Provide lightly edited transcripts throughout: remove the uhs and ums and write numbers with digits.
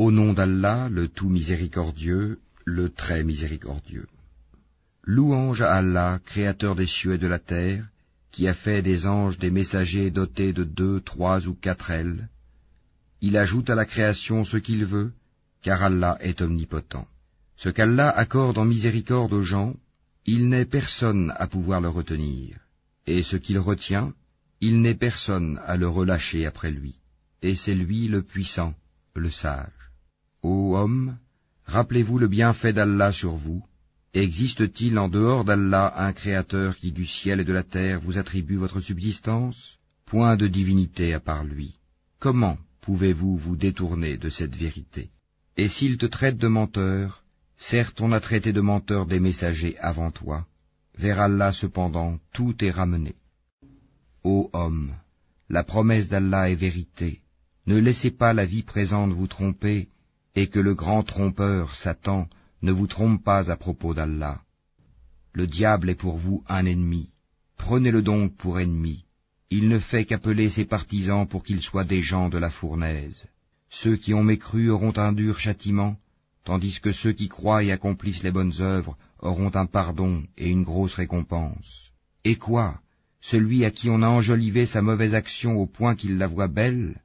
Au nom d'Allah, le tout miséricordieux, le très miséricordieux. Louange à Allah, créateur des cieux et de la terre, qui a fait des anges des messagers dotés de 2, 3 ou 4 ailes. Il ajoute à la création ce qu'il veut, car Allah est omnipotent. Ce qu'Allah accorde en miséricorde aux gens, il n'est personne à pouvoir le retenir. Et ce qu'il retient, il n'est personne à le relâcher après lui. Et c'est lui le puissant, le sage. Ô hommes, rappelez-vous le bienfait d'Allah sur vous. Existe-t-il en dehors d'Allah un créateur qui du ciel et de la terre vous attribue votre subsistance? Point de divinité à part lui. Comment pouvez-vous vous détourner de cette vérité? Et s'il te traite de menteur, certes on a traité de menteur des messagers avant toi. Vers Allah cependant tout est ramené. Ô hommes, la promesse d'Allah est vérité. Ne laissez pas la vie présente vous tromper, et que le grand trompeur, Satan, ne vous trompe pas à propos d'Allah. Le diable est pour vous un ennemi. Prenez-le donc pour ennemi. Il ne fait qu'appeler ses partisans pour qu'ils soient des gens de la fournaise. Ceux qui ont mécru auront un dur châtiment, tandis que ceux qui croient et accomplissent les bonnes œuvres auront un pardon et une grosse récompense. Et quoi? Celui à qui on a enjolivé sa mauvaise action au point qu'il la voit belle?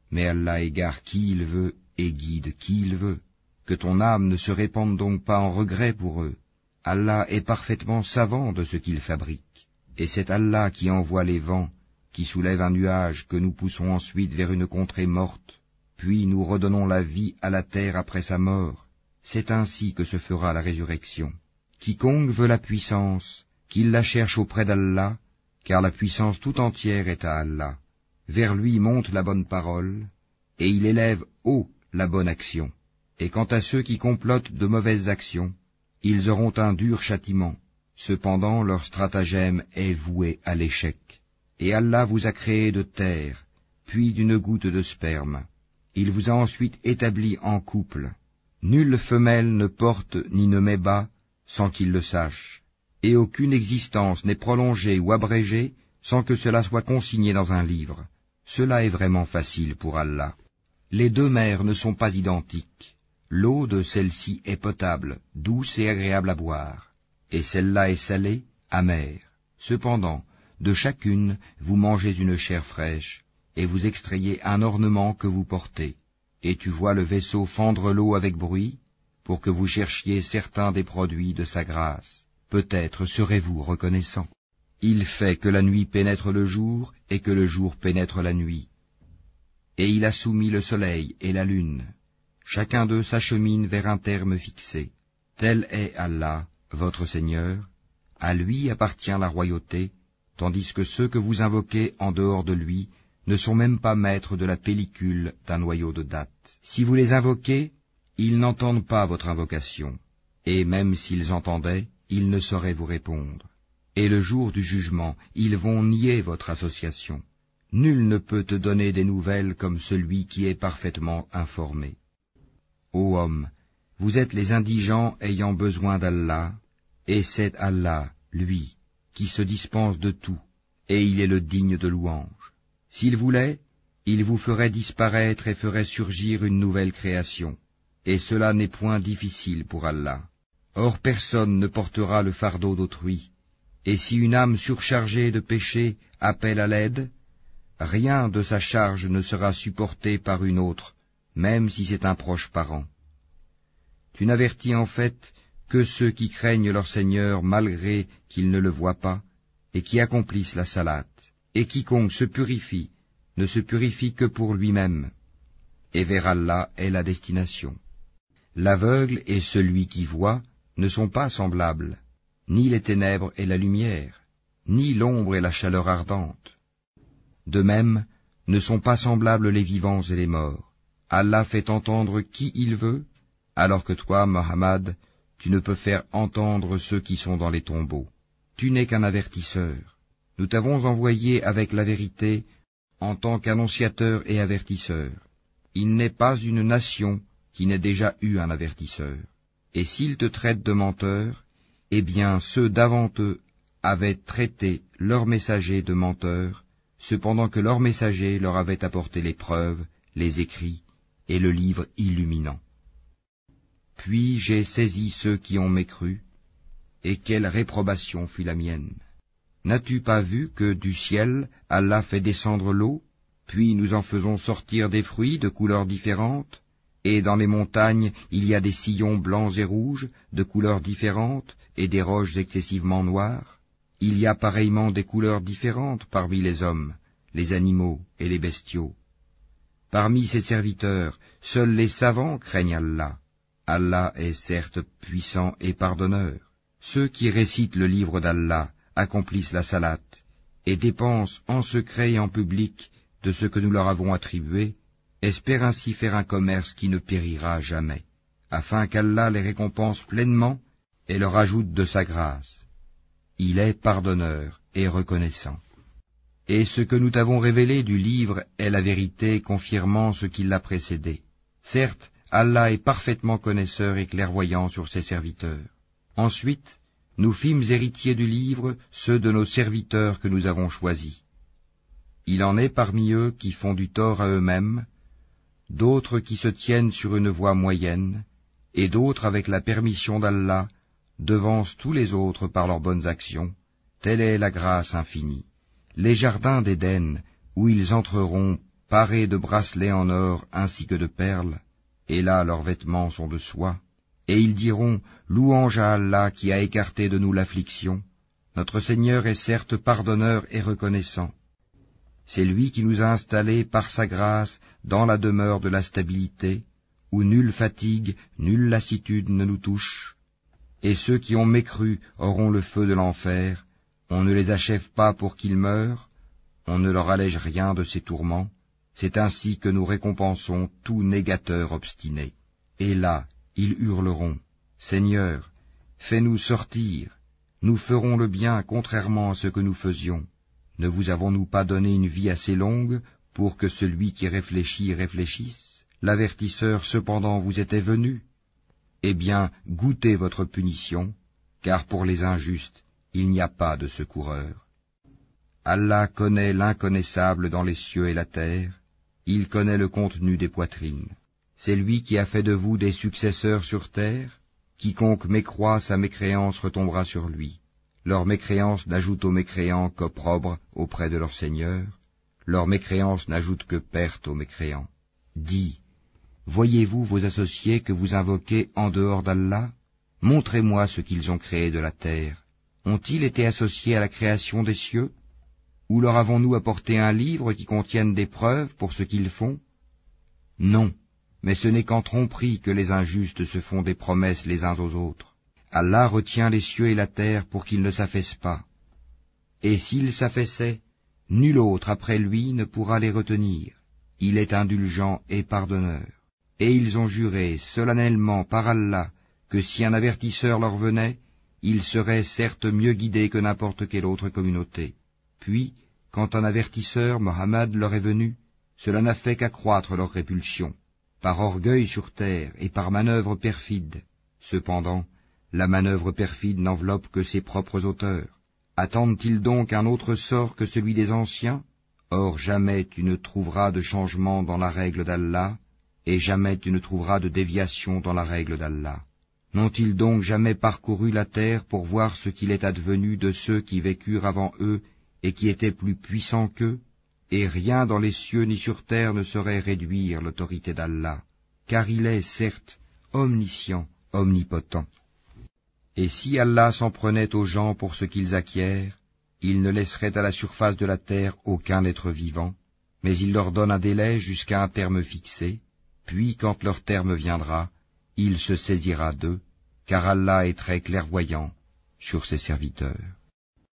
Mais Allah égare qui il veut et guide qui il veut. Que ton âme ne se répande donc pas en regret pour eux. Allah est parfaitement savant de ce qu'il fabrique. Et c'est Allah qui envoie les vents, qui soulève un nuage que nous poussons ensuite vers une contrée morte, puis nous redonnons la vie à la terre après sa mort. C'est ainsi que se fera la résurrection. Quiconque veut la puissance, qu'il la cherche auprès d'Allah, car la puissance tout entière est à Allah. Vers lui monte la bonne parole, et il élève haut la bonne action. Et quant à ceux qui complotent de mauvaises actions, ils auront un dur châtiment. Cependant leur stratagème est voué à l'échec. Et Allah vous a créé de terre, puis d'une goutte de sperme. Il vous a ensuite établi en couple. Nulle femelle ne porte ni ne met bas sans qu'il le sache. Et aucune existence n'est prolongée ou abrégée sans que cela soit consigné dans un livre. Cela est vraiment facile pour Allah. Les deux mers ne sont pas identiques. L'eau de celle-ci est potable, douce et agréable à boire, et celle-là est salée, amère. Cependant, de chacune, vous mangez une chair fraîche, et vous extrayez un ornement que vous portez. Et tu vois le vaisseau fendre l'eau avec bruit, pour que vous cherchiez certains des produits de sa grâce. Peut-être serez-vous reconnaissant. Il fait que la nuit pénètre le jour, et que le jour pénètre la nuit. Et il a soumis le soleil et la lune. Chacun d'eux s'achemine vers un terme fixé. Tel est Allah, votre Seigneur. À lui appartient la royauté, tandis que ceux que vous invoquez en dehors de lui ne sont même pas maîtres de la pellicule d'un noyau de date. Si vous les invoquez, ils n'entendent pas votre invocation, et même s'ils entendaient, ils ne sauraient vous répondre. Et le jour du jugement, ils vont nier votre association. Nul ne peut te donner des nouvelles comme celui qui est parfaitement informé. Ô homme, vous êtes les indigents ayant besoin d'Allah, et c'est Allah, lui, qui se dispense de tout, et il est le digne de louange. S'il voulait, il vous ferait disparaître et ferait surgir une nouvelle création, et cela n'est point difficile pour Allah. Or personne ne portera le fardeau d'autrui, et si une âme surchargée de péché appelle à l'aide, rien de sa charge ne sera supporté par une autre, même si c'est un proche parent. Tu n'avertis en fait que ceux qui craignent leur Seigneur malgré qu'ils ne le voient pas, et qui accomplissent la salate. Et quiconque se purifie, ne se purifie que pour lui-même, et vers Allah est la destination. L'aveugle et celui qui voit ne sont pas semblables, ni les ténèbres et la lumière, ni l'ombre et la chaleur ardente. De même, ne sont pas semblables les vivants et les morts. Allah fait entendre qui il veut, alors que toi, Mohammed, tu ne peux faire entendre ceux qui sont dans les tombeaux. Tu n'es qu'un avertisseur. Nous t'avons envoyé avec la vérité en tant qu'annonciateur et avertisseur. Il n'est pas une nation qui n'ait déjà eu un avertisseur. Et s'ils te traitent de menteur, eh bien ceux d'avant eux avaient traité leurs messagers de menteurs, cependant que leurs messagers leur avaient apporté les preuves, les écrits, et le livre illuminant. Puis j'ai saisi ceux qui ont mécru, et quelle réprobation fut la mienne. N'as-tu pas vu que du ciel Allah fait descendre l'eau, puis nous en faisons sortir des fruits de couleurs différentes, et dans les montagnes il y a des sillons blancs et rouges, de couleurs différentes, et des roches excessivement noires. Il y a pareillement des couleurs différentes parmi les hommes, les animaux et les bestiaux. Parmi ses serviteurs, seuls les savants craignent Allah. Allah est certes puissant et pardonneur. Ceux qui récitent le livre d'Allah accomplissent la salate, et dépensent en secret et en public de ce que nous leur avons attribué, espèrent ainsi faire un commerce qui ne périra jamais, afin qu'Allah les récompense pleinement et leur ajoute de sa grâce. Il est pardonneur et reconnaissant. Et ce que nous t'avons révélé du livre est la vérité confirmant ce qui l'a précédé. Certes, Allah est parfaitement connaisseur et clairvoyant sur ses serviteurs. Ensuite, nous fîmes héritiers du livre ceux de nos serviteurs que nous avons choisis. Il en est parmi eux qui font du tort à eux-mêmes, d'autres qui se tiennent sur une voie moyenne, et d'autres avec la permission d'Allah devancent tous les autres par leurs bonnes actions. Telle est la grâce infinie. Les jardins d'Éden, où ils entreront parés de bracelets en or ainsi que de perles, et là leurs vêtements sont de soie, et ils diront, louange à Allah qui a écarté de nous l'affliction. Notre Seigneur est certes pardonneur et reconnaissant. C'est lui qui nous a installés par sa grâce dans la demeure de la stabilité, où nulle fatigue, nulle lassitude ne nous touche. Et ceux qui ont mécru auront le feu de l'enfer. On ne les achève pas pour qu'ils meurent, on ne leur allège rien de ces tourments. C'est ainsi que nous récompensons tout négateur obstiné. Et là, ils hurleront, Seigneur, fais-nous sortir, nous ferons le bien contrairement à ce que nous faisions. Ne vous avons-nous pas donné une vie assez longue pour que celui qui réfléchit réfléchisse? L'avertisseur cependant vous était venu. Eh bien, goûtez votre punition, car pour les injustes, il n'y a pas de secoureur. Allah connaît l'inconnaissable dans les cieux et la terre, il connaît le contenu des poitrines. C'est lui qui a fait de vous des successeurs sur terre. Quiconque mécroit, sa mécréance retombera sur lui. Leur mécréance n'ajoute aux mécréants qu'opprobre auprès de leur Seigneur. Leur mécréance n'ajoute que perte aux mécréants. Dis, voyez-vous vos associés que vous invoquez en dehors d'Allah? Montrez-moi ce qu'ils ont créé de la terre. Ont-ils été associés à la création des cieux? Ou leur avons-nous apporté un livre qui contienne des preuves pour ce qu'ils font? Non, mais ce n'est qu'en tromperie que les injustes se font des promesses les uns aux autres. Allah retient les cieux et la terre pour qu'ils ne s'affaissent pas. Et s'ils s'affaissaient, nul autre après lui ne pourra les retenir. Il est indulgent et pardonneur. Et ils ont juré solennellement par Allah que si un avertisseur leur venait, ils seraient certes mieux guidés que n'importe quelle autre communauté. Puis, quand un avertisseur, Mohammed, leur est venu, cela n'a fait qu'accroître leur répulsion, par orgueil sur terre et par manœuvre perfide. Cependant, la manœuvre perfide n'enveloppe que ses propres auteurs. Attendent-ils donc un autre sort que celui des anciens? Or jamais tu ne trouveras de changement dans la règle d'Allah, et jamais tu ne trouveras de déviation dans la règle d'Allah. N'ont-ils donc jamais parcouru la terre pour voir ce qu'il est advenu de ceux qui vécurent avant eux et qui étaient plus puissants qu'eux? Et rien dans les cieux ni sur terre ne saurait réduire l'autorité d'Allah, car il est, certes, omniscient, omnipotent. Et si Allah s'en prenait aux gens pour ce qu'ils acquièrent, il ne laisserait à la surface de la terre aucun être vivant, mais il leur donne un délai jusqu'à un terme fixé, puis quand leur terme viendra, il se saisira d'eux, car Allah est très clairvoyant sur ses serviteurs.